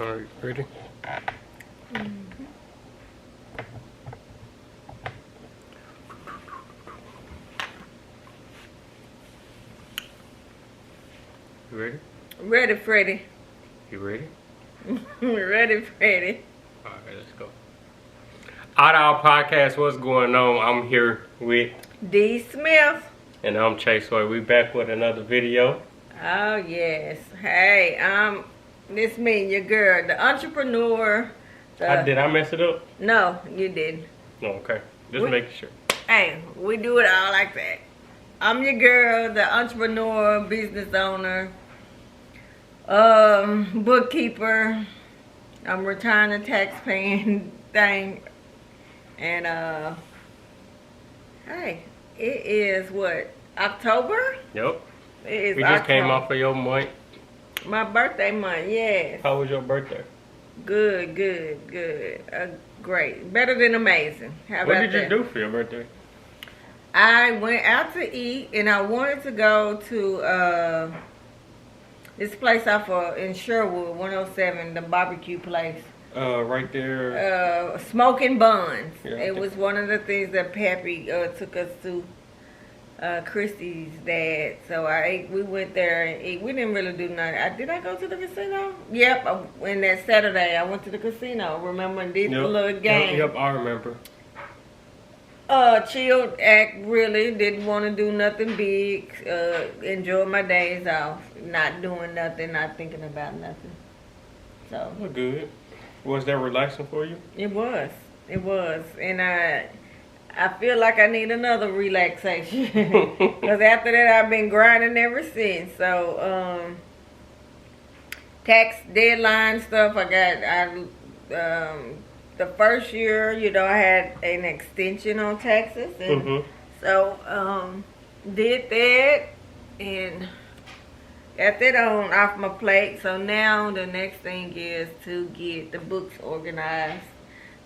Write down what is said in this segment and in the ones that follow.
Alright, ready? You ready? Ready, Freddie. You ready? Ready, Freddie. Alright, let's go. Odd Owl Podcast, what's going on? I'm here with, D. Smith. and I'm Chase Way. We back with another video. Oh, yes. Hey, this me, your girl, the entrepreneur. Did I mess it up? No, you didn't. No, okay. Just making sure. Hey, we do it all like that. I'm your girl, the entrepreneur, business owner, bookkeeper. I'm retiring the tax paying thing. And, hey, it is what, October? Yep. It is We just came October. off of your month. My birthday month, yes. How was your birthday? Good. Great. Better than amazing. How What about did you that? do for your birthday? I went out to eat, and I wanted to go to this place off in Sherwood, 107, the barbecue place. Right there. Smoking Buns. Yeah, It was one of the things that Pappy took us to. Christy's dad. So we went there and ate. We didn't really do nothing. Did I go to the casino? Yep. And that Saturday I went to the casino. Remember, and did the little game. Yep, I remember. Chilled act, really. Didn't want to do nothing big. Enjoyed my days off. Not doing nothing, not thinking about nothing. So Well, good. Was that relaxing for you? it was. And I feel like I need another relaxation. Because after that, I've been grinding ever since. So, tax deadline stuff, the first year, I had an extension on taxes. And so, did that and got that off my plate. So now the next thing is to get the books organized.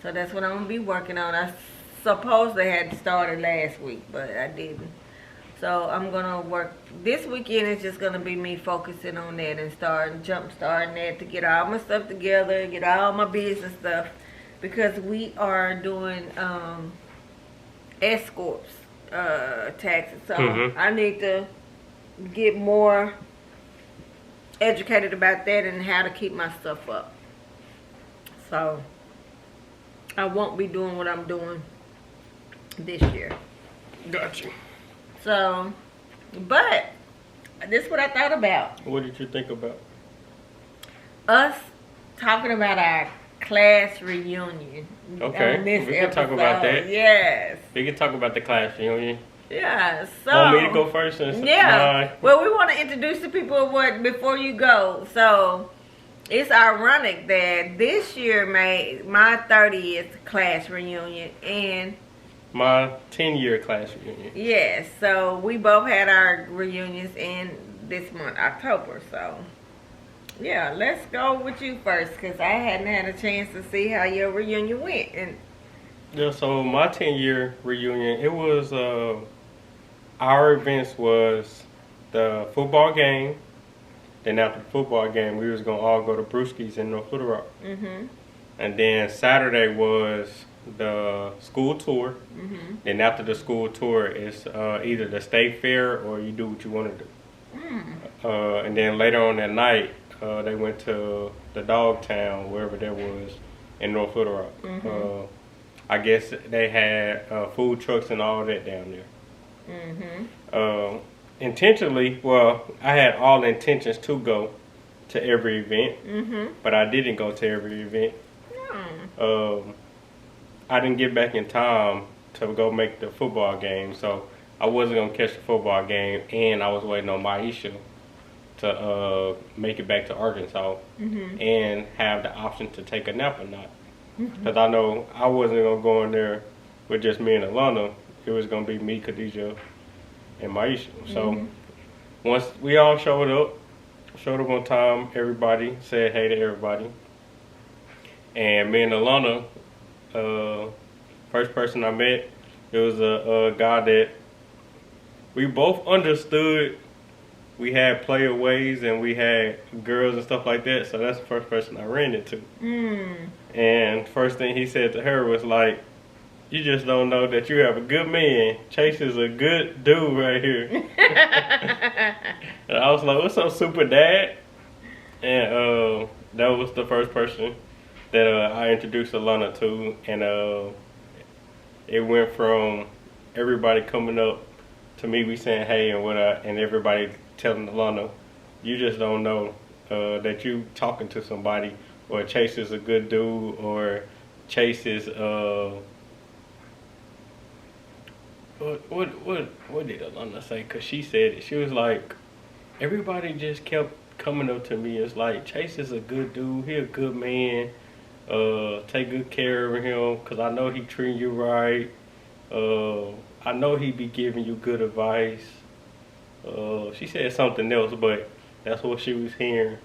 So that's what I'm going to be working on. I suppose they had started last week, but I didn't. So I'm gonna work this weekend. Is just gonna be me focusing on that and jump starting that to get all my stuff together, get all my business stuff, because we are doing S corps taxes. So I need to get more educated about that and how to keep my stuff up. So I won't be doing what I'm doing this year. Got you. So, but this is what I thought about. What did you think about? Us talking about our class reunion. Okay, On this we can talk about episode. that. Yes. We can talk about the class reunion. Yeah. So. Want me to go first? Yeah. Well, we want to introduce the people before you go. So, it's ironic that this year made my 30th class reunion and My 10-year class reunion. yes, so we both had our reunions in this month, October. So, yeah, let's go with you first because I hadn't had a chance to see how your reunion went. And Yeah, so my 10-year reunion, it was, our events was the football game. Then after the football game, we was going to all go to Brewski's in North Little Rock. And then Saturday was the school tour. Then after the school tour, it's either the state fair or you do what you want to do. And then later on that night, they went to the Dogtown, wherever that was, in North Little Rock. I guess they had food trucks and all that down there. Intentionally, well, I had all intentions to go to every event, but I didn't go to every event. I didn't get back in time to go make the football game, so I wasn't going to catch the football game, and I was waiting on Maisha to make it back to Arkansas and have the option to take a nap or not. Because I know I wasn't going to go in there with just me and Alana. It was going to be me, Khadijah, and Maisha. So once we all showed up on time, everybody said hey to everybody. And me and Alana, first person I met, it was a guy that we both understood we had playaways and we had girls and stuff like that. So that's the first person I ran into. And first thing he said to her was like, "You just don't know that you have a good man. Chase is a good dude right here." And I was like, "What's up, super dad?" And that was the first person that I introduced Alana to. And it went from everybody coming up to me, we saying hey and whatnot, and everybody telling Alana, "You just don't know that you talking to somebody, or Chase is a good dude, or Chase is what did Alana say?" Cause she said it. She was like, everybody just kept coming up to me. It's like, Chase is a good dude. He a good man. Take good care of him, cause I know he treating you right. I know he be giving you good advice. She said something else, but that's what she was hearing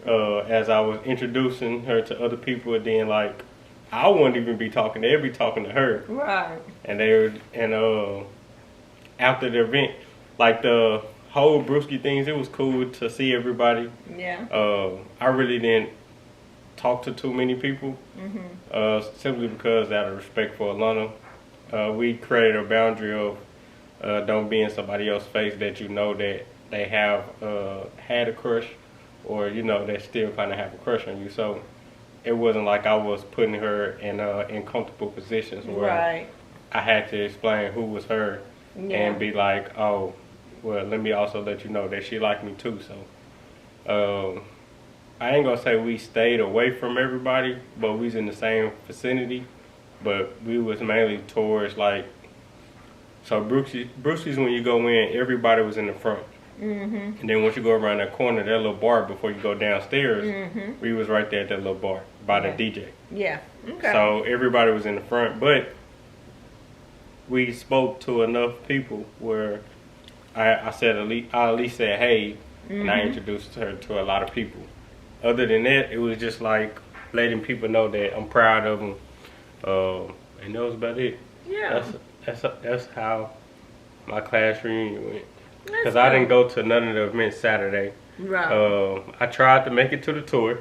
as I was introducing her to other people. And then, like, I wouldn't even be talking; they'd be talking to her. Right. And after the event, like the whole Brewski things, it was cool to see everybody. Yeah. I really didn't talk to too many people, simply because out of respect for Alana. We created a boundary of don't be in somebody else's face that you know that they have had a crush, or you know they still kind of have a crush on you. So it wasn't like I was putting her in comfortable positions where I had to explain who was her and be like, "Oh, well, let me also let you know that she liked me too." So I ain't gonna say we stayed away from everybody, but we was in the same vicinity. But we was mainly towards, like, so Brewski's, when you go in, everybody was in the front. And then once you go around that corner, that little bar before you go downstairs, we was right there at that little bar by the DJ. Yeah. Okay. So everybody was in the front, but we spoke to enough people where I said I at least said hey, and I introduced her to a lot of people. Other than that, it was just like letting people know that I'm proud of them. And that was about it. Yeah. That's how my class reunion went. Because I didn't go to none of the events Saturday. Right. I tried to make it to the tour.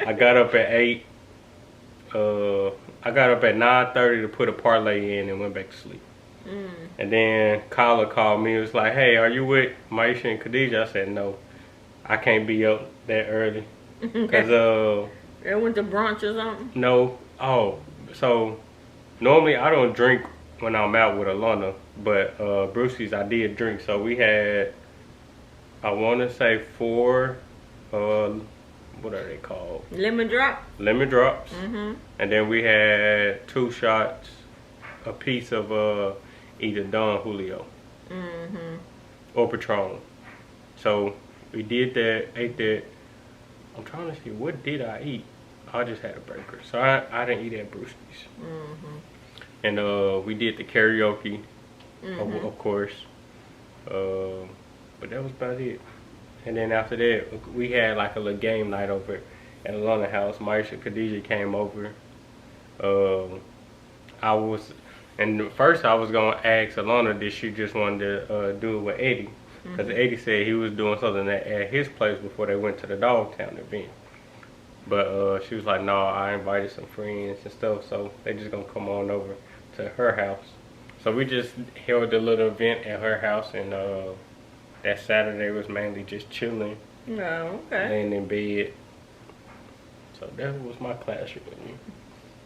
I got up at 8. I got up at 9:30 to put a parlay in and went back to sleep. And then Kyla called me and was like, "Hey, are you with Maisha and Khadijah?" I said, "No, I can't be up that early." Because they went to brunch or something? No. Oh, so normally I don't drink when I'm out with Alana, but Brewski's I did drink. So we had, I want to say 4, what are they called? Lemon drop? Lemon drops. And then we had 2 shots, a piece of either Don Julio or Patron. So we did that, ate that. I'm trying to see, what did I eat? I just had a burger, so I didn't eat at Brewski's. And we did the karaoke, of course. But that was about it. And then after that, we had like a little game night over at Alana house. Maisha Khadijah came over. And first I was gonna ask Alana, did she just wanted to do it with Eddie? Because Eddie said he was doing something at his place before they went to the Dogtown event. But she was like, "No, I invited some friends and stuff, so they just gonna come on over to her house." So we just held a little event at her house, and that Saturday was mainly just chilling, laying in bed. So that was my class reunion.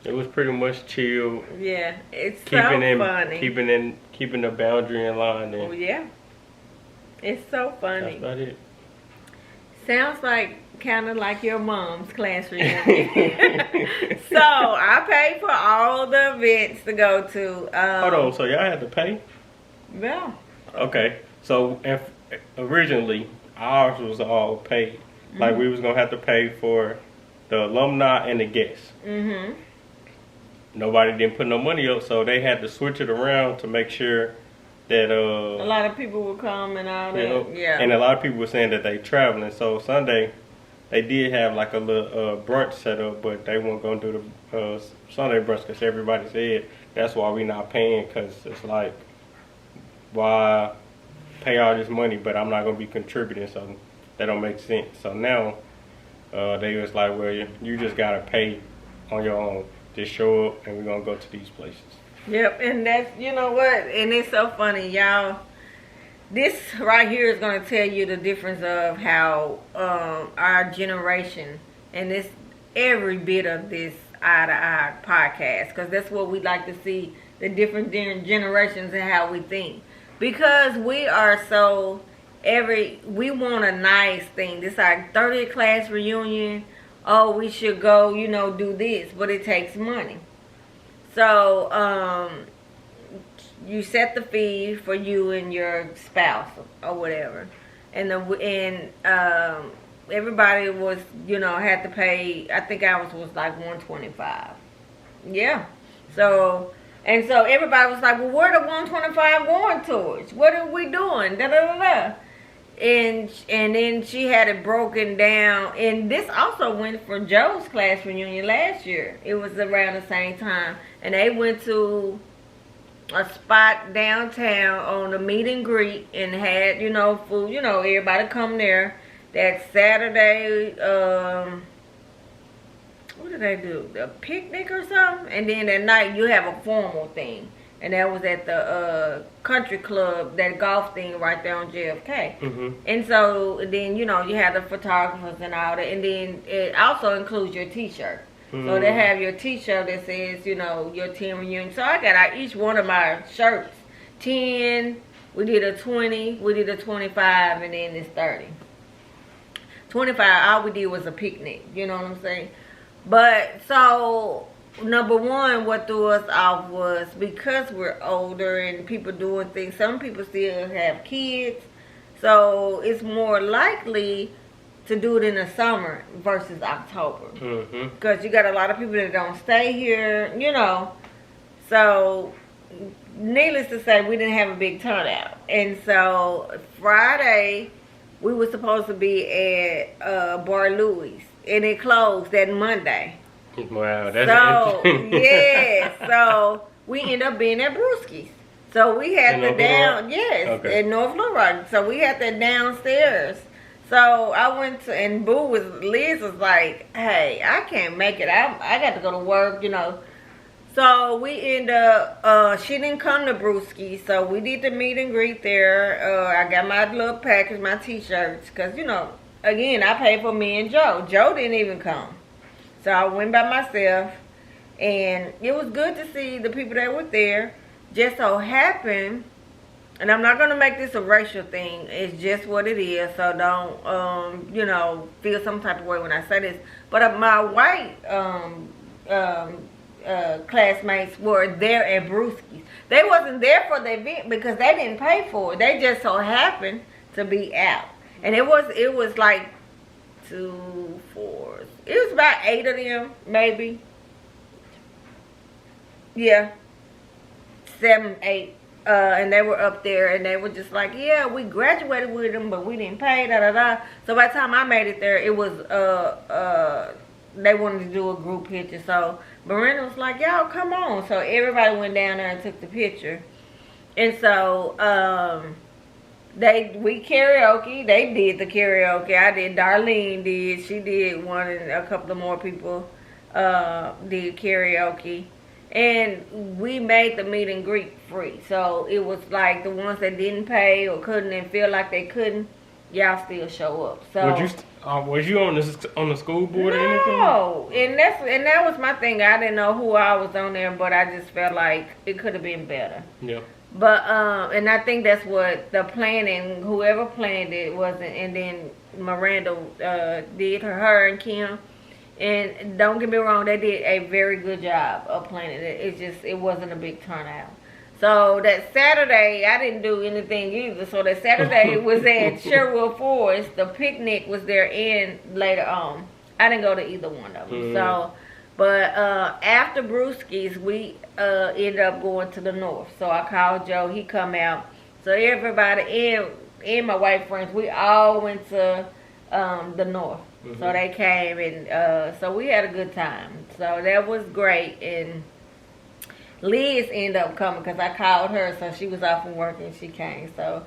It was pretty much chill. Yeah, it's funny. Keeping the boundary in line. And yeah, it's so funny. That's about it. Sounds like kind of like your mom's class reunion. So I paid for all the events to go to. Hold on, so y'all had to pay? Yeah. Okay, so originally ours was all paid. Like we was gonna have to pay for the alumni and the guests. Nobody didn't put no money up, so they had to switch it around to make sure that a lot of people would come and all that. Yeah. And a lot of people were saying that they traveling. So Sunday, they did have like a little brunch set up, but they weren't gonna do the Sunday brunch because everybody said that's why we not paying, because it's like, why pay all this money, but I'm not gonna be contributing, so that don't make sense. So now they was like, well, you just gotta pay on your own. Just show up, and we're gonna go to these places. Yep, and that's, you know what, and it's so funny, y'all. This right here is going to tell you the difference of how our generation, and this every bit of this Eye to Eye podcast, because that's what we like to see, the different generations and how we think. Because we are so, we want a nice thing. This is our 30th class reunion. Oh, we should go, you know, do this, but it takes money. So, you set the fee for you and your spouse or whatever, and everybody was, you know, had to pay. I think ours was like $125. Yeah. So everybody was like, well, where the $125 going towards? What are we doing? Da da da da. And then she had it broken down, and this also went for Joe's class reunion last year. It was around the same time, and they went to a spot downtown on a meet and greet and had, you know, food, you know, everybody come there. That Saturday, what did they do? A picnic or something? And then at night you have a formal thing. And that was at the country club, that golf thing right there on JFK. Mm-hmm. And so then, you know, you have the photographers and all that. And then it also includes your t-shirt. So they have your t-shirt that says, you know, your 10 reunion. So I got out each one of my shirts. 10, we did a 20, we did a 25, and then it's 30. 25, all we did was a picnic. You know what I'm saying? But, so, number one, what threw us off was because we're older and people doing things. Some people still have kids. So, it's more likely to do it in the summer versus October. Because you got a lot of people that don't stay here, you know. So, needless to say, we didn't have a big turnout. And so, Friday, we were supposed to be at Bar Louie's. And it closed that Monday. Wow, that's interesting. Yeah, so we ended up being at Brewski's. So, we had in North Little Rock. So, we had that downstairs. So I went to, and Liz was like, hey, I can't make it. I got to go to work, you know. So we ended up, she didn't come to Brewski. So we did the meet and greet there. I got my little package, my t-shirts. Because, you know, again, I paid for me and Joe. Joe didn't even come. So I went by myself. And it was good to see the people that were there. Just so happened, and I'm not going to make this a racial thing. It's just what it is. So don't, you know, feel some type of way when I say this. But my white classmates were there at Brewski's. They wasn't there for the event because they didn't pay for it. They just so happened to be out. And it was like 2, 4. It was about 8 of them, maybe. Yeah. 7, 8. And they were up there, and they were just like, yeah, we graduated with them, but we didn't pay, da da da. So by the time I made it there, it was they wanted to do a group picture. So Miranda was like, y'all come on. So everybody went down there and took the picture. And so we karaoke. They did the karaoke. I did. Darlene did. She did one, and a couple of more people did karaoke. And we made the meet and greet free. So it was like the ones that didn't pay or couldn't and feel like they couldn't, y'all still show up. So was you on the school board or anything? No, and that was my thing. I didn't know who I was on there, but I just felt like it could have been better. Yeah. But and I think that's what the planning, whoever planned it wasn't, and then Miranda did her and Kim. And don't get me wrong, they did a very good job of planning it. It wasn't a big turnout. So that Saturday, I didn't do anything either. So that Saturday was at Sherwood Forest. The picnic was there and later on. I didn't go to either one of them. So, but after Brewski's, we ended up going to the north. So I called Joe. He come out. So everybody and my white friends, we all went to the north. So they came, and so we had a good time. So that was great. And Liz ended up coming because I called her, so she was off from work and she came. So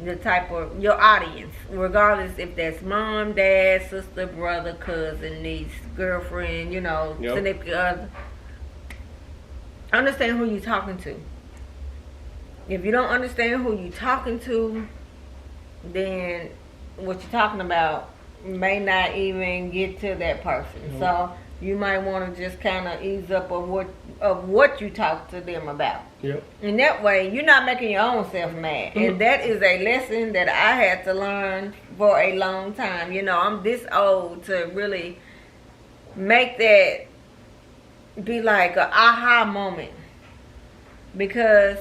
the type of your audience, regardless if that's mom, dad, sister, brother, cousin, niece, girlfriend, significant other. Understand who you're talking to. If you don't understand who you're talking to, then what you're talking about may not even get to that person. Mm-hmm. So you might want to just kind of ease up of what you talk to them about. Yep. And that way, you're not making your own self mad. Mm-hmm. And that is a lesson that I had to learn for a long time. I'm this old to really make that be like an aha moment. Because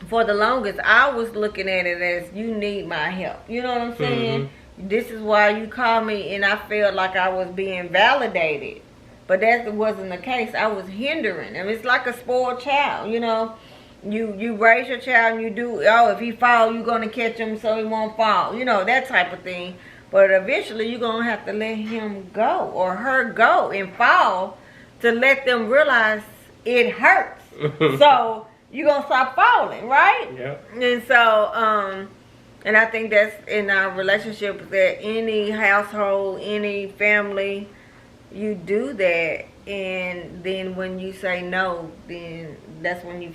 for the longest, I was looking at it as, you need my help. You know what I'm saying? Mm-hmm. This is why you called me, and I felt like I was being validated. But that wasn't the case. I was hindering. And it's like a spoiled child, You raise your child and you do, if he fall, you're going to catch him so he won't fall. That type of thing. But eventually you're going to have to let him go or her go and fall to let them realize it hurts. So you're going to stop falling, right? Yeah. And so, and I think that's in our relationship, that any household, any family, you do that, and then when you say no, then that's when you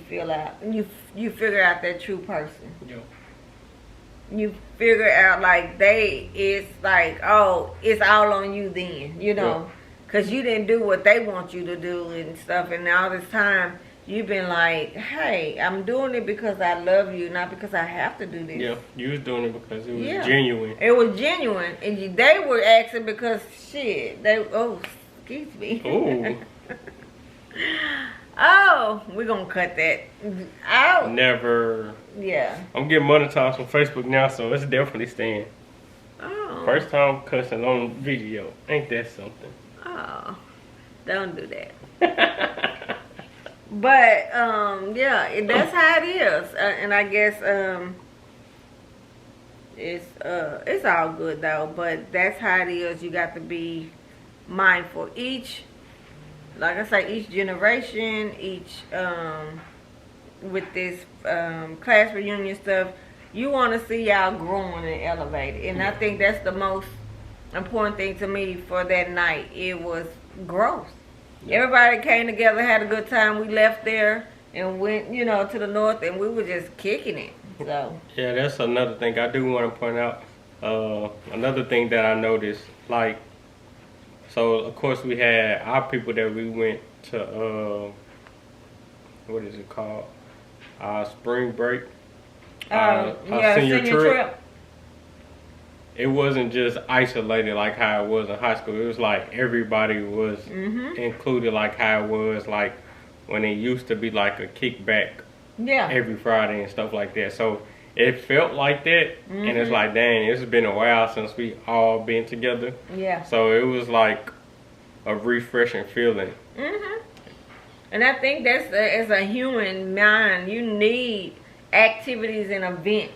you figure out that true person. Yeah. You figure out it's like, oh, it's all on you then, because you didn't do what they want you to do and stuff, and all this time you've been like, hey, I'm doing it because I love you, not because I have to do this. Yeah, you was doing it because it was genuine. It was genuine. And they were asking because, excuse me. Oh. Oh, we're going to cut that out. Never. Yeah. I'm getting monetized on Facebook now, so it's definitely staying. Oh. First time cussing on video. Ain't that something? Oh, don't do that. But that's how it is, and I guess it's all good though. But that's how it is. You got to be mindful. Like I say, each generation, with this class reunion stuff, you want to see y'all growing and elevated, and I think that's the most important thing to me for that night. It was growth. Everybody came together, had a good time. We left there and went, to the north, and we were just kicking it. So yeah, that's another thing I do want to point out. Another thing that I noticed, so of course we had our people that we went to, what is it called? Spring break. Senior trip. It wasn't just isolated like how it was in high school. It was like everybody was included, like how it was like when it used to be like a kickback every Friday and stuff like that. So it felt like that, and it's like, dang, it's been a while since we all been together. Yeah. So it was like a refreshing feeling. And I think that's as a human mind, you need activities and events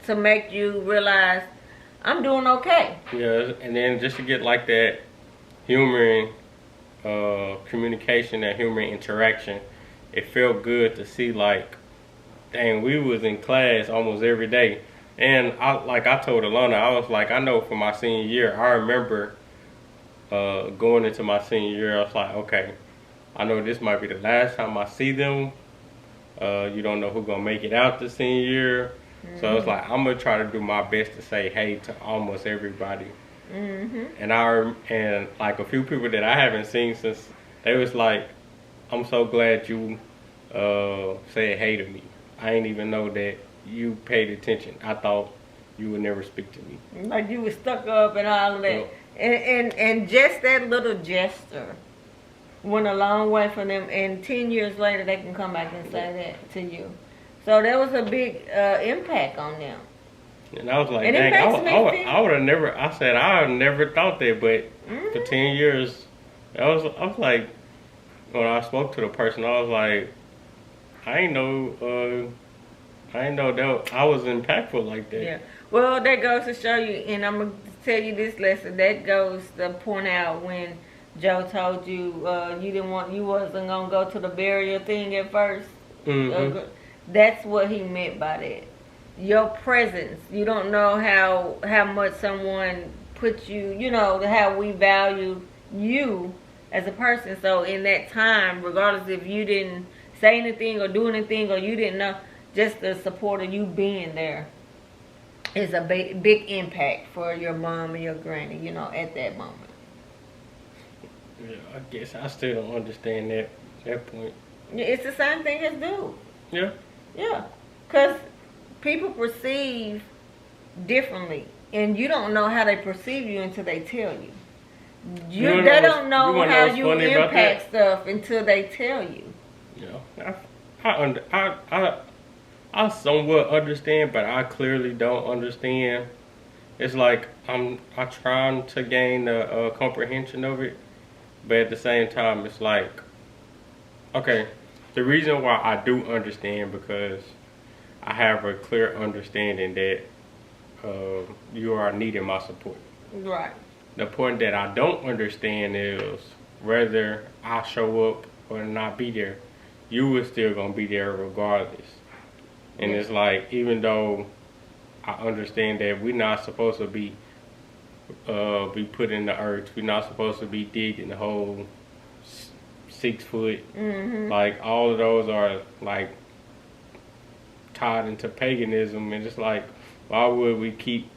to make you realize I'm doing okay. Yeah, and then just to get like that human communication, that human interaction, it felt good to see like, dang, we was in class almost every day. And I told Alana, I was like, I know for my senior year, I remember going into my senior year, I was like, okay, I know this might be the last time I see them. You don't know who's gonna make it out the senior year. So it's like, I'm gonna try to do my best to say hey to almost everybody. And like a few people that I haven't seen since, they was like, I'm so glad you said hey to me. I didn't even know that you paid attention. I thought you would never speak to me. Like you were stuck up and all of that. And just that little gesture went a long way for them. And 10 years later, they can come back and say that to you. So that was a big impact on them. And I was like, dang, I would have never, I said, I never thought that, but for 10 years, I was like, when I spoke to the person, I was like, I ain't know that I was impactful like that. Yeah. Well, that goes to show you, and I'm going to tell you this lesson, that goes to point out when Joe told you you wasn't going to go to the burial thing at first. That's what he meant by that. your presence. You don't know how much someone puts you, how we value you as a person. So in that time, regardless if you didn't say anything or do anything or you didn't know, just the support of you being there is a big impact for your mom and your granny, at that moment. Yeah, I guess I still don't understand that point. It's the same thing as dude. Yeah. Yeah. Because people perceive differently. And you don't know how they perceive you until they tell you. They don't know how you impact stuff until they tell you. Yeah. I somewhat understand, but I clearly don't understand. It's like I'm trying to gain a comprehension of it, but at the same time, it's like, okay, the reason why I do understand because I have a clear understanding that you are needing my support. Right. The point that I don't understand is whether I show up or not be there, you are still gonna be there regardless. And it's like, even though I understand that we're not supposed to be put in the earth, we're not supposed to be digging the hole 6 foot. Mm-hmm. Like, all of those are like tied into paganism, and it's like, why would we keep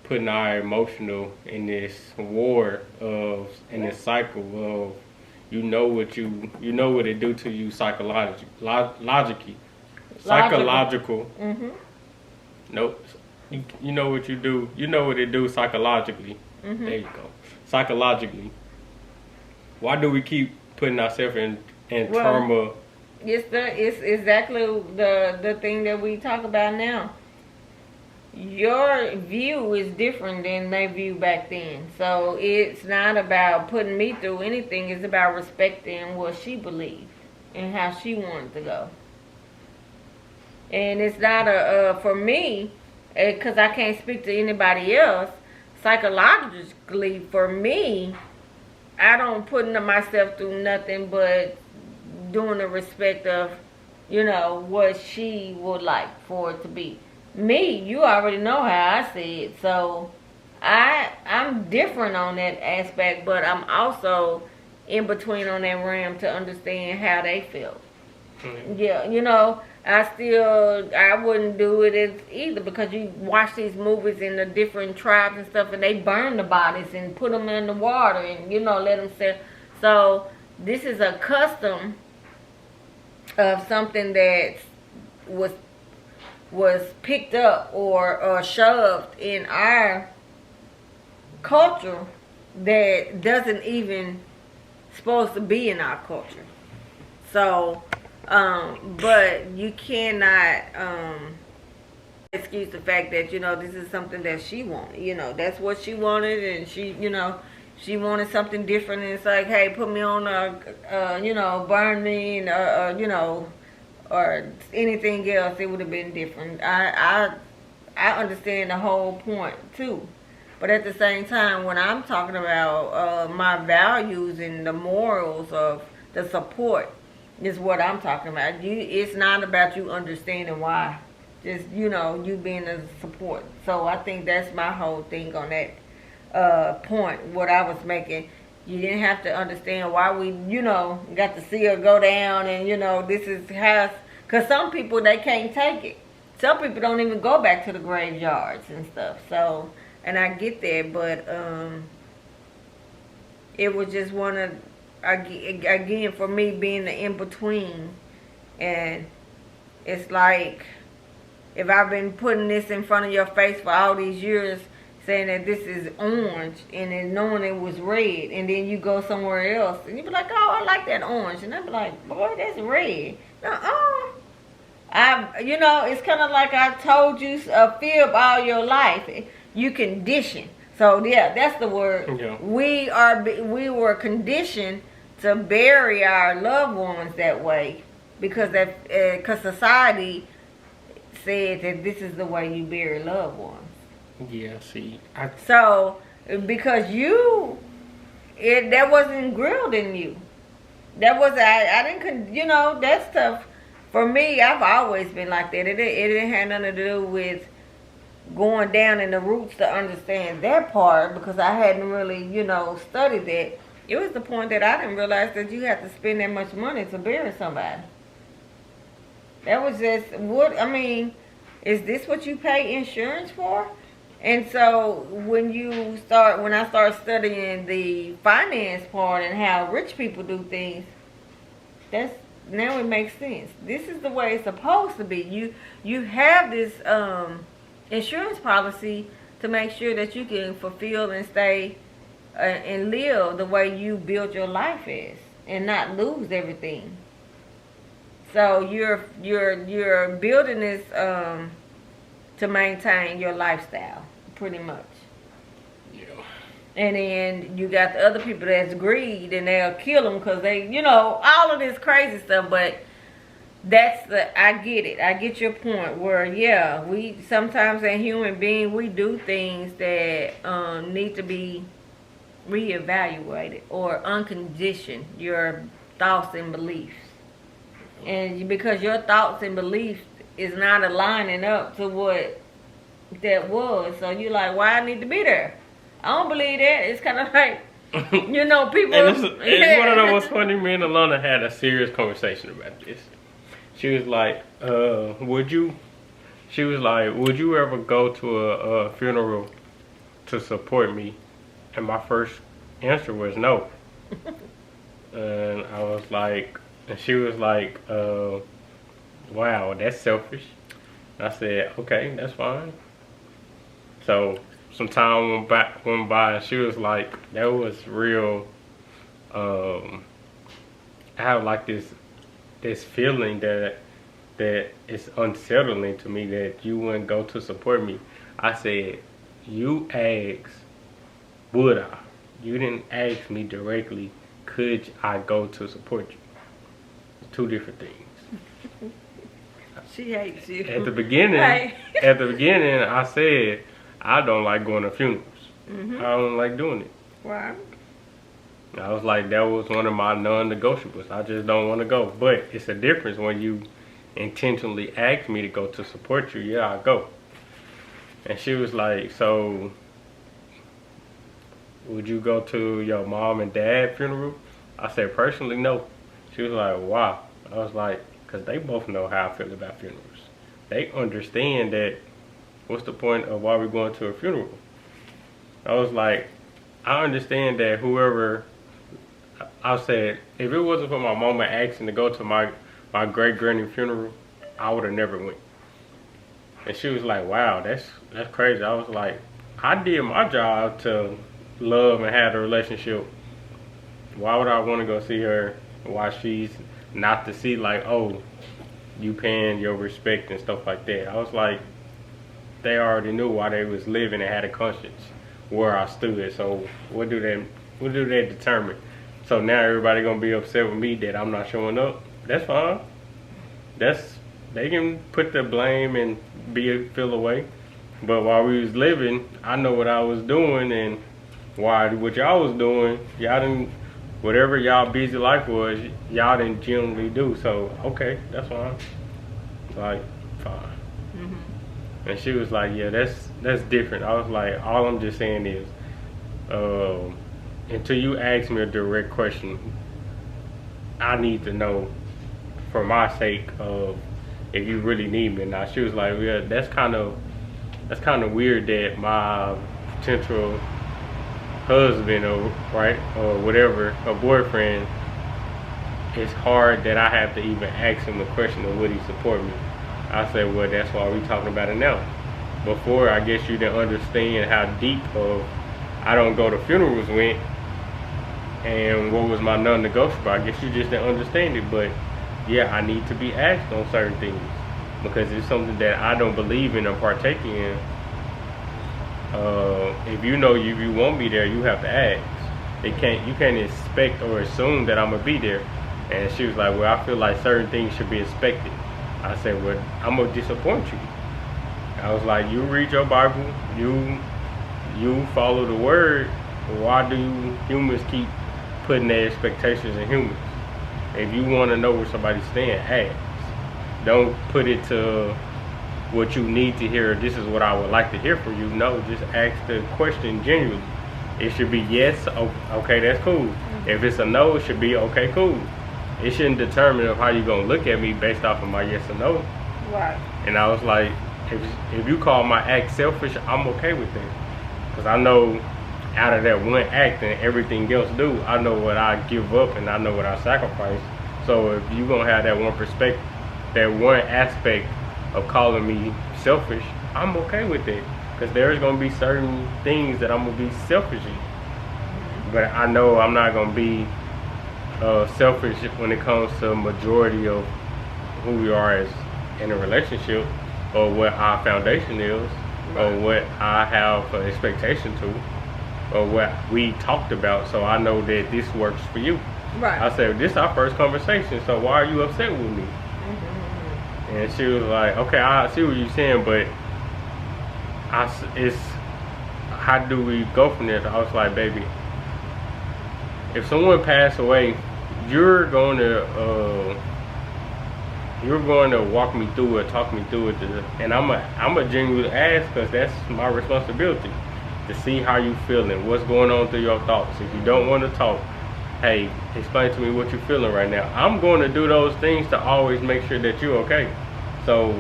putting our emotional in this war in this cycle of you know what it do to you psychologically. Mm-hmm. Nope. You know what you do. You know what it do psychologically. Mm-hmm. There you go. Psychologically. Why do we keep putting ourselves in trauma? It's exactly the thing that we talk about now. Your view is different than their view back then. So it's not about putting me through anything. It's about respecting what she believed and how she wanted to go. And it's not for me, because I can't speak to anybody else, psychologically, for me, I don't put myself through nothing but doing the respect of, what she would like for it to be. Me, you already know how I see it, so I'm different on that aspect, but I'm also in between on that realm to understand how they feel. Mm-hmm. Yeah, I wouldn't do it either, because you watch these movies in the different tribes and stuff, and they burn the bodies and put them in the water and, let them sit. So this is a custom of something that was picked up or shoved in our culture that doesn't even supposed to be in our culture. So, but you cannot excuse the fact that, this is something that she wanted. That's what she wanted, and she wanted something different, and it's like, hey, put me on burn me, and or anything else, it would have been different. I understand the whole point too, but at the same time, when I'm talking about my values and the morals of the support, is what I'm talking about. It's not about you understanding why, just you being a support. So I think that's my whole thing on that point. What I was making. You didn't have to understand why we, got to see her go down, and, this is how, because some people, they can't take it. Some people don't even go back to the graveyards and stuff. So, and I get that, but it was just one of, again, for me, being the in-between. And it's like, if I've been putting this in front of your face for all these years, saying that this is orange, and then knowing it was red, and then you go somewhere else and you be like, oh, I like that orange, and I be like, boy, that's red. It's kind of like I told you a fib all your life. You condition. So yeah, that's the word. Yeah. We were conditioned to bury our loved ones that way, because society said that this is the way you bury loved ones. Yeah, see. So, because that wasn't grilled in you. That was, I didn't, that stuff for me, I've always been like that. It didn't have nothing to do with going down in the roots to understand that part, because I hadn't really, studied that. It was the point that I didn't realize that you have to spend that much money to bury somebody. That was just is this what you pay insurance for? And so when I start studying the finance part and how rich people do things, now it makes sense. This is the way it's supposed to be. You have this insurance policy to make sure that you can fulfill and stay and live the way you built your life as, and not lose everything. So you're building this to maintain your lifestyle, pretty much. Yeah. And then you got the other people that's greed, and they'll kill them because they, all of this crazy stuff. But I get it. I get your point where, yeah, we sometimes as human beings, we do things that need to be reevaluated or unconditioned, your thoughts and beliefs. And because your thoughts and beliefs is not aligning up to what that was, so you're like, why I need to be there? I don't believe that. It's kind of like, people. And it's one of those funny. Me and Alana had a serious conversation about this. She was like, would you ever go to a funeral to support me? And my first answer was no. And I was like, and she was like, wow, that's selfish. I said, okay, that's fine. So some time went by, and she was like, that was real. I have like this feeling that it's unsettling to me that you wouldn't go to support me. I said, you asked, would I? You didn't ask me directly, could I go to support you? Two different things. She hates you. At the beginning, Right. I said I don't like going to funerals. I don't like doing it. Why? I was like, that was one of my non-negotiables. I just don't want to go. But it's a difference when you intentionally ask me to go to support you. Yeah, I'll go. And she was like, so would you go to your mom and dad funeral? I said, personally, no. She was like, why? I was like, because they both know how I feel about funerals. They understand that, what's the point of why we're going to a funeral? I was like, I understand that I said, if it wasn't for my mama asking to go to my great-granny funeral, I would have never went. And she was like, wow, that's crazy. I was like, I did my job to love and have a relationship. Why would I want to go see her? Why she's not to see like, oh, you paying your respect and stuff like that. I was like, they already knew why they was living and had a conscience where I stood. So what do they determine? So now everybody gonna be upset with me that I'm not showing up. That's fine. They can put the blame and feel away. But while we was living, I know what I was doing, and what y'all was doing, y'all didn't. Whatever y'all busy life was, y'all didn't generally do. So, okay, that's fine. Like, fine. And she was like, yeah, that's different. I was like, all I'm just saying is, until you ask me a direct question, I need to know for my sake of if you really need me or not. She was like, yeah, that's kind of weird that my potential husband or whatever, a boyfriend, it's hard that I have to even ask him the question of would he support me. I said, well, that's why we talking about it now. Before, I guess you didn't understand how deep of I don't go to funerals went and what was my non-negotiable. I guess you just didn't understand it. But yeah, I need to be asked on certain things because it's something that I don't believe in or partake in. If you know you want me there, you have to ask. You can't expect or assume that I'm gonna be there. And she was like, well, I feel like certain things should be expected. I said, well, I'm gonna disappoint you. I was like, you read your Bible, you follow the word. Why do humans keep putting their expectations in humans? If you want to know where somebody's staying, ask. Don't put it to what you need to hear. This is what I would like to hear from you. No, just ask the question genuinely. It should be yes, okay, that's cool. If it's a no, it should be okay, cool. It shouldn't determine how you're gonna look at me based off of my yes or no. Right. And I was like, if you call my act selfish, I'm okay with that. Because I know out of that one act and everything else do, I know what I give up and I know what I sacrifice. So if you're going to have that one perspective, that one aspect of calling me selfish, I'm okay with it. Because there's going to be certain things that I'm going to be selfish in. But I know I'm not going to be selfish when it comes to a majority of who we are as in a relationship, or what our foundation is, or what I have an expectation to, or what we talked about. So I know that this works for you. Right. I said, this is our first conversation, so why are you upset with me? And she was like, okay, I see what you're saying, but it's how do we go from there? I was like, baby, if someone passed away, you're going to walk me through it, talk me through it, and I'm a genuine ask, because that's my responsibility to see how you feeling, what's going on through your thoughts. If you don't want to talk, hey, explain to me what you're feeling right now. I'm going to do those things to always make sure that you're okay. So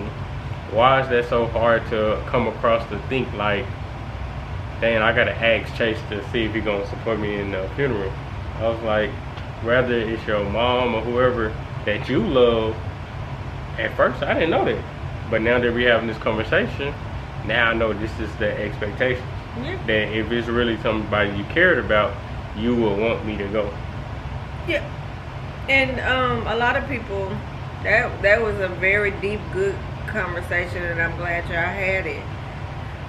why is that so hard to come across to think like, dang, I gotta ask Chase to see if he's gonna support me in the funeral? I was like, whether it's your mom or whoever that you love, at first I didn't know that, but now that we're having this conversation, now I know this is the expectation. Yeah. That if it's really somebody you cared about, you will want me to go. Yeah. And a lot of people, that was a very deep, good conversation, and I'm glad y'all had it.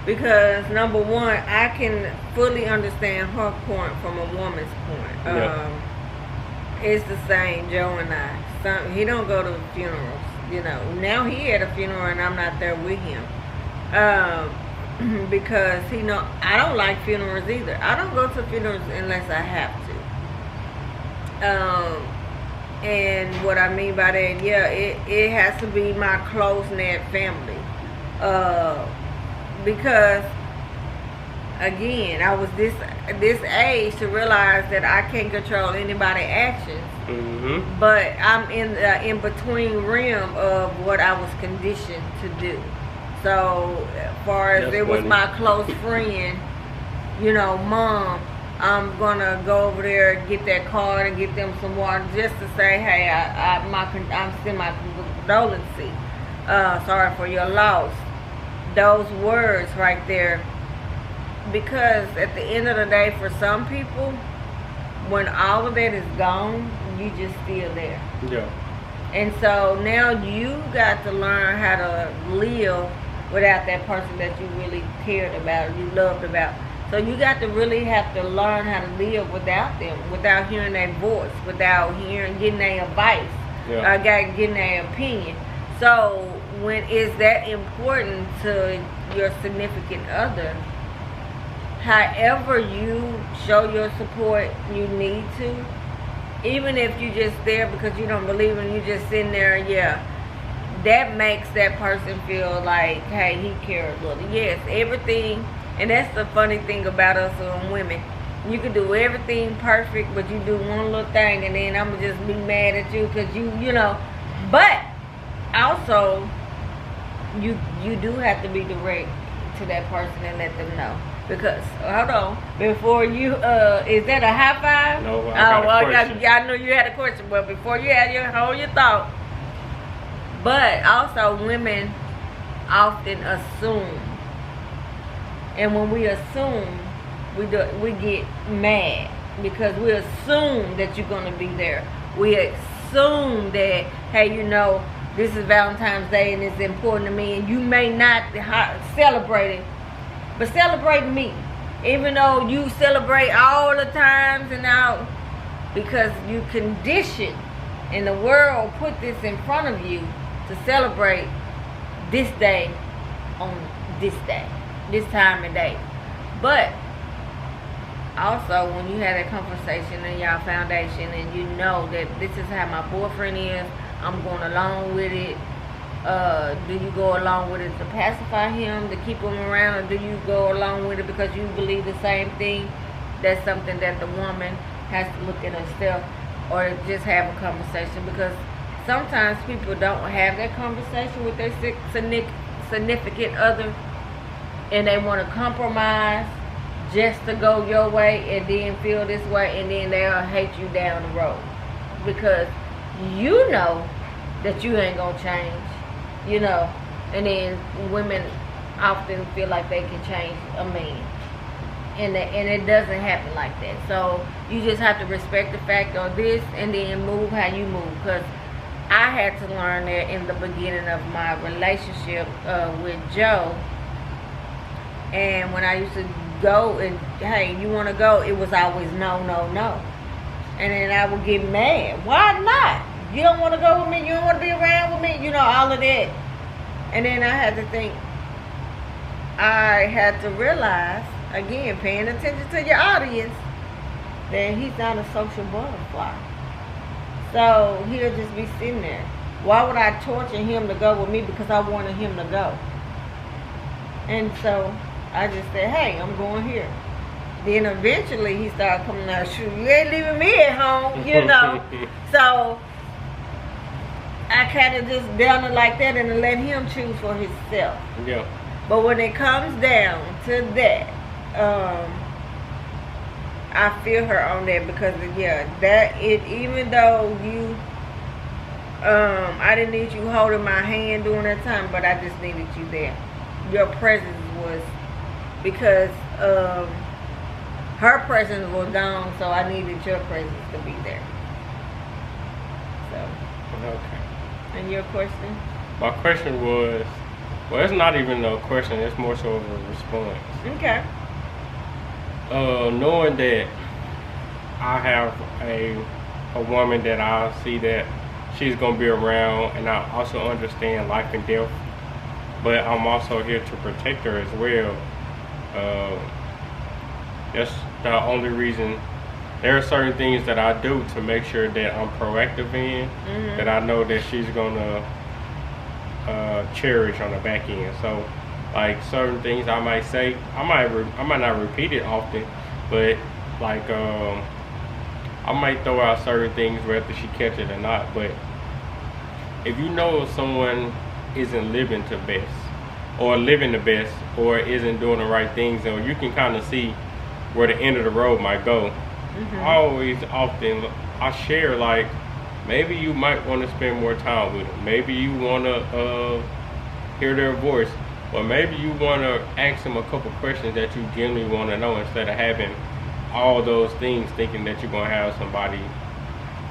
Because number one, I can fully understand her point from a woman's point. Yeah. It's the same, Joe and I. He don't go to funerals, you know. Now he at a funeral and I'm not there with him. Because I don't like funerals either. I don't go to funerals unless I have to. And what I mean by that, yeah, it has to be my close-knit family. Because again, I was this age to realize that I can't control anybody's actions. Mm-hmm. But I'm in the in-between realm of what I was conditioned to do. So as far as it was my close friend, you know, mom, I'm gonna go over there and get that card and get them some water just to say, hey, I'm sending my condolences. Sorry for your loss. Those words right there. Because at the end of the day, for some people, when all of that is gone, you just still there. Yeah. And so now you got to learn how to live without that person that you really cared about, you loved about. So you got to really have to learn how to live without them, without hearing their voice, without getting their advice, getting their opinion. So when is that important to your significant other, however you show your support, you need to. Even if you just there because you don't believe in, you just sitting there, yeah, that makes that person feel like, hey, he cares a little. Yes, everything, and that's the funny thing about us women. You can do everything perfect, but you do one little thing, and then I'm going to just be mad at you because you know. But also, you do have to be direct to that person and let them know. Because, hold on, before you, is that a high five? No, I know you had a question, but before you had hold your thought. But also, women often assume. And when we assume, we get mad. Because we assume that you're going to be there. We assume that, hey, you know, this is Valentine's Day and it's important to me. And you may not celebrate it. But celebrate me, even though you celebrate all the times and out, because you condition and the world put this in front of you to celebrate this day on this day, this time and day. But also when you have that conversation in y'all foundation and you know that this is how my boyfriend is, I'm going along with it, Do you go along with it to pacify him, to keep him around, or do you go along with it because you believe the same thing? That's something that the woman has to look at herself, or just have a conversation, because sometimes people don't have that conversation with their significant other, and they want to compromise just to go your way and then feel this way, and then they'll hate you down the road because you know that you ain't gonna change, you know. And then women often feel like they can change a man, and it doesn't happen like that. So you just have to respect the fact of this, and then move how you move. Because I had to learn that in the beginning of my relationship with Joe, and when I used to go and, hey, you want to go, it was always no, no, no. And then I would get mad. Why not? You don't want to go with me? You don't want to be around with me? You know, all of that. And then I had to think, I had to realize, again, paying attention to your audience, that he's not a social butterfly. So he'll just be sitting there. Why would I torture him to go with me because I wanted him to go? And so I just said, hey, I'm going here. Then eventually he started coming out, shoot, you ain't leaving me at home, you know. So I kind of just done it like that and let him choose for himself. Yeah. But when it comes down to that, I feel her on that because, yeah, that it, even though you, I didn't need you holding my hand during that time, but I just needed you there. Your presence was, because her presence was gone, so I needed your presence to be there. So. Okay. And your question? My question was, well, it's not even a question, it's more so of a response. Okay. Knowing that I have a woman that I see that she's going to be around, and I also understand life and death, but I'm also here to protect her as well. That's the only reason. There are certain things that I do to make sure that I'm proactive in, that I know that she's gonna cherish on the back end. So, like certain things I might say, I might not repeat it often, but like I might throw out certain things whether she catch it or not. But if you know someone isn't living to best, or living the best, or isn't doing the right things, or you can kind of see where the end of the road might go. I share, like, maybe you might want to spend more time with them. Maybe you want to hear their voice, or maybe you want to ask them a couple questions that you genuinely want to know, instead of having all those things thinking that you're going to have somebody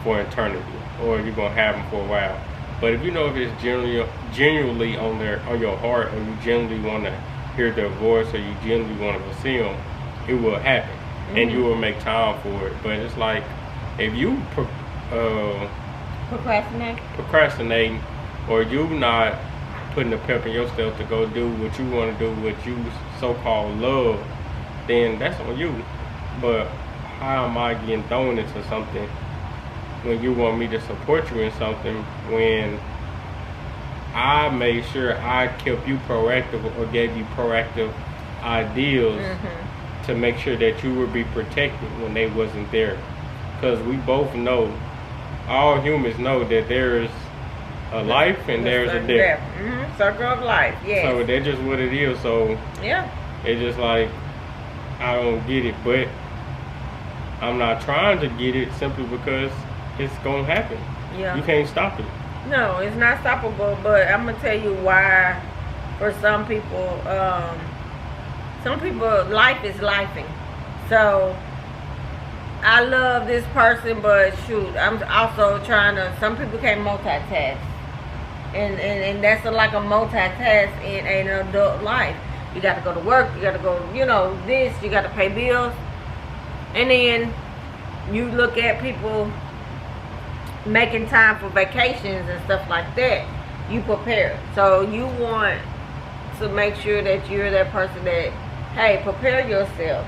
for eternity, or you're going to have them for a while. But if you know if it's genuinely on your heart, or you genuinely want to hear their voice, or you genuinely want to see them, it will happen, and you will make time for it. But it's like, if you procrastinating, or you not putting the pep in your step to go do what you want to do, what you so-called love, then that's on you. But how am I getting thrown into something when you want me to support you in something, when I made sure I kept you proactive, or gave you proactive ideals to make sure that you would be protected when they wasn't there? Because we both know, all humans know, that there's a life and there's a death. Circle of life, yeah. So that's just what it is. So yeah, it's just like, I don't get it, but I'm not trying to get it simply because it's gonna happen. Yeah, you can't stop it. No, it's not stoppable. But I'm gonna tell you why. For some people, life is lifing. So I love this person, but shoot, I'm also trying to. Some people can't multitask, and that's like a multitask in an adult life. You got to go to work. You got to go, this. You got to pay bills, and then you look at people making time for vacations and stuff like that. You prepare, so you want to make sure that you're that person that, hey, prepare yourself,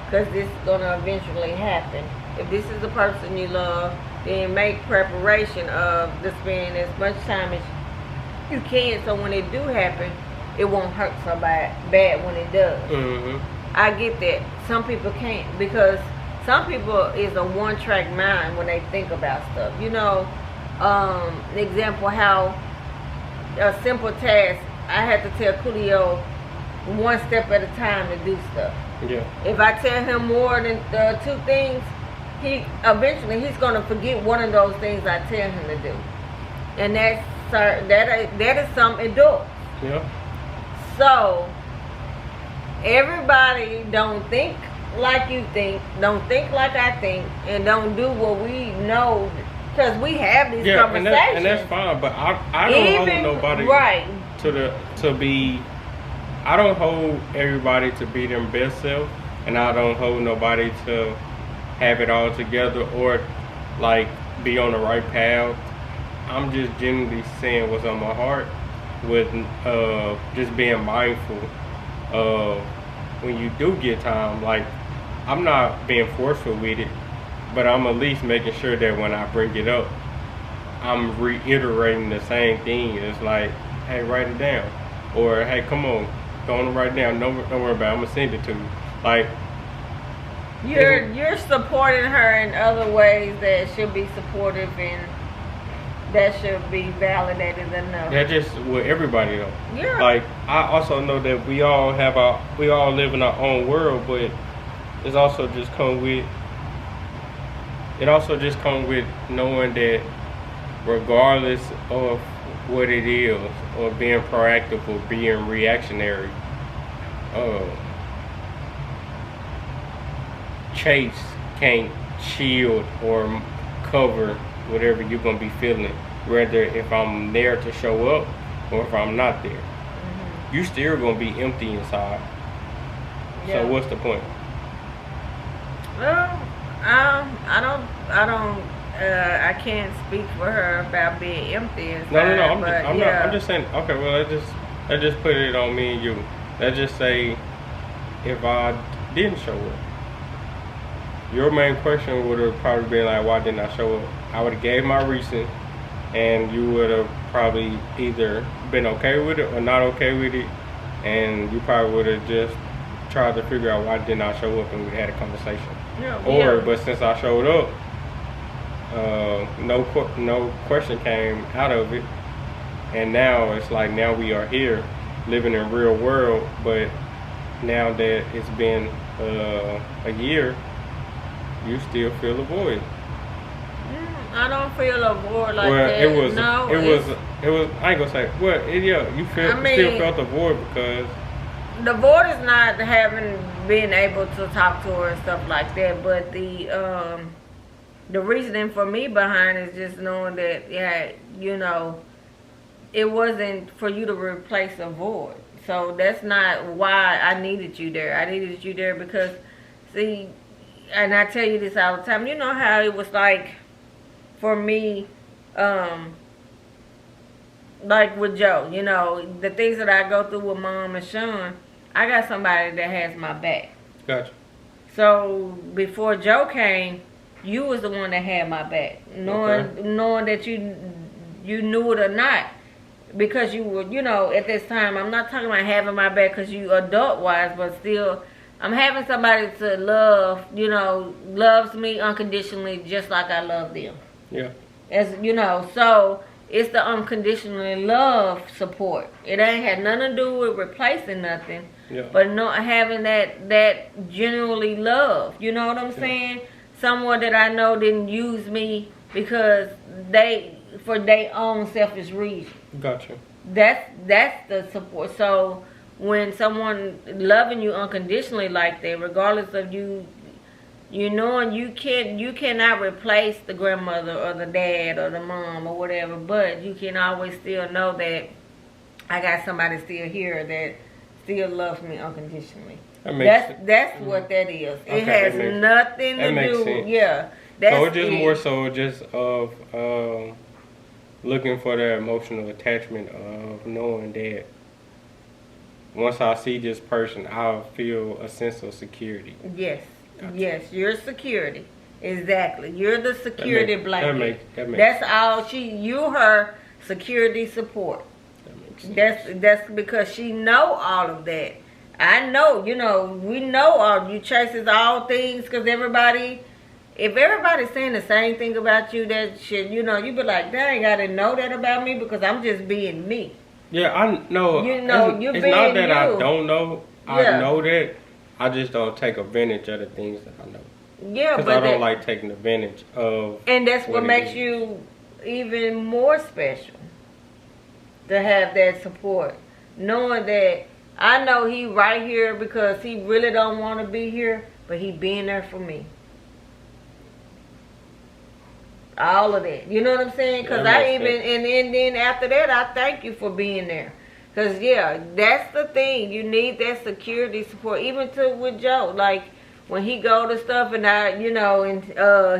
because this is going to eventually happen. If this is the person you love, then make preparation of to spend as much time you can, so when it do happen, it won't hurt so bad when it does. I get that. Some people can't, because some people is a one-track mind when they think about stuff. You know, example how a simple task, I had to tell Coolio one step at a time to do stuff. Yeah. If I tell him more than 2 things, eventually he's gonna forget one of those things I tell him to do, and that is some adults. Yeah. So everybody don't think like you think, don't think like I think, and don't do what we know, because we have these conversations. And that's fine, but I don't hold nobody to be. I don't hold everybody to be their best self, and I don't hold nobody to have it all together or like be on the right path. I'm just generally saying what's on my heart, with just being mindful of when you do get time. Like, I'm not being forceful with it, but I'm at least making sure that when I bring it up, I'm reiterating the same thing. It's like, hey, write it down, or hey, come on, go on and write it down. Don't worry about it. I'm gonna send it to you. Like, you're supporting her in other ways that should be supportive, and that should be validated enough. That's just with everybody though. Yeah. Like, I also know that we all live in our own world, but it also just comes with knowing that regardless of what it is, or being proactive or being reactionary, Chase can't shield or cover whatever you're gonna be feeling, whether if I'm there to show up or if I'm not there. You still gonna be empty inside. Yeah. So what's the point? Well, I can't speak for her about being empty inside. No. I'm just saying. Okay, well, let's just put it on me and you. Let's just say if I didn't show up, your main question would have probably been like, why didn't I show up? I would have gave my reason, and you would have probably either been okay with it or not okay with it, and you probably would have just tried to figure out why didn't I show up, and we had a conversation. But since I showed up, no question came out of it, and now it's like, now we are here living in real world, but now that it's been a year, you still feel a void. I don't feel a void like that. It was. I ain't gonna say. Well, you still felt a void, because the void is not being able to talk to her and stuff like that. But the reasoning for me behind is just knowing that, it wasn't for you to replace a void. So that's not why I needed you there. I needed you there because, see, and I tell you this all the time, you know how it was like for me, like with Joe, the things that I go through with Mom and Sean, I got somebody that has my back. Gotcha. So before Joe came, you was the one that had my back, knowing that you knew it or not, because you were, at this time, I'm not talking about having my back because you adult wise, but still, I'm having somebody to love, loves me unconditionally just like I love them. Yeah. So it's the unconditionally love support. It ain't had nothing to do with replacing nothing. Yeah. But not having that genuinely love. You know what I'm saying? Someone that I know didn't use me because for their own selfish reason. Gotcha. That's the support. So when someone loving you unconditionally like that, regardless of you knowing you cannot replace the grandmother or the dad or the mom or whatever, but you can always still know that I got somebody still here that still loves me unconditionally. That's what that is. Okay, it has nothing to do. Sense. Yeah. So it's just more so just of looking for the emotional attachment of knowing that once I see this person, I'll feel a sense of security. Yes. Gotcha. Yes, your security. Exactly. You're the security blanket. That makes That's all you're her security support. That's because she know all of that. I know, we know all you chases all things because if everybody's saying the same thing about you, that shit, you be like, dang, I didn't know that about me because I'm just being me. Yeah, I know. It's not that I don't know. I know that. I just don't take advantage of the things that I know. Yeah, because I don't like taking advantage of. And that's what makes you even more special to have that support, knowing that I know he right here because he really don't want to be here, but he being there for me. All of that, you know what I'm saying? Because and then after that, I thank you for being there. Because that's the thing. You need that security support, even with Joe. Like when he go to stuff and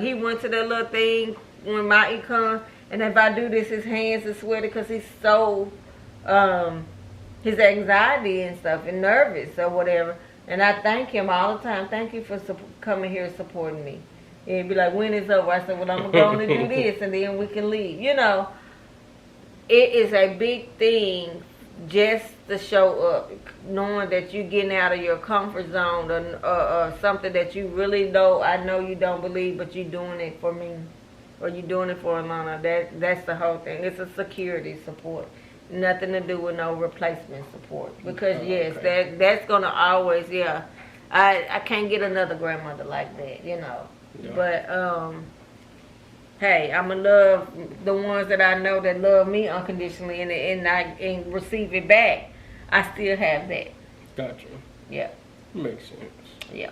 he went to that little thing when my comes, and if I do this, his hands are sweaty because he's so his anxiety and stuff and nervous or whatever. And I thank him all the time. Thank you for coming here and supporting me. And he'd be like, when it's over, I said, well, I'm going to do this and then we can leave. It is a big thing just to show up, knowing that you're getting out of your comfort zone or something that you really know, I know you don't believe, but you're doing it for me or you're doing it for Alana. That's the whole thing. It's a security support. Nothing to do with no replacement support. Because, that's going to always, I can't get another grandmother like that, Yeah. But, hey, I'm going to love the ones that I know that love me unconditionally and receive it back. I still have that. Gotcha. Yeah. Makes sense. Yeah.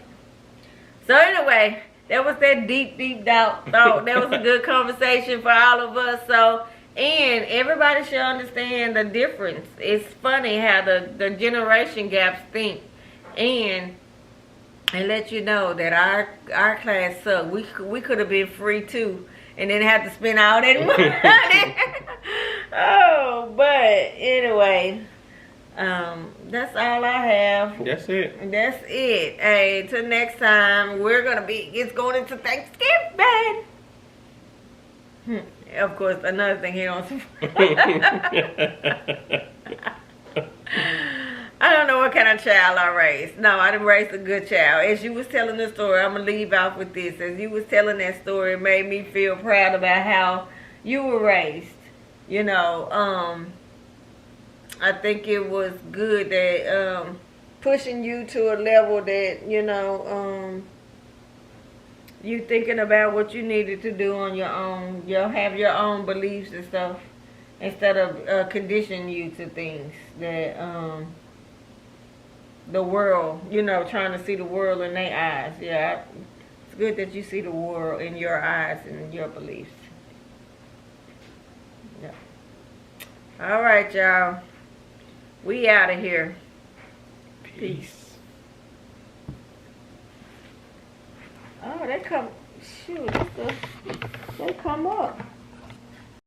So anyway, that was that deep thought. That was a good conversation for all of us. So, and everybody should understand the difference. It's funny how the generation gaps think. And let you know that our class sucked. We could have been free too, and then have to spend all that money. Oh, but anyway, that's all I have. That's it. That's it. Hey, till next time, it's going into Thanksgiving. Of course, another thing he don't. I don't know what kind of child I raised. No, I didn't raise a good child. As you was telling the story, I'm going to leave out with this. As you was telling that story, it made me feel proud about how you were raised. I think it was good that pushing you to a level that, you thinking about what you needed to do on your own. You'll have your own beliefs and stuff instead of conditioning you to things that... the world, trying to see the world in their eyes. Yeah, it's good that you see the world in your eyes and your beliefs. Yeah. All right, y'all. We out of here. Peace. Oh, they come up.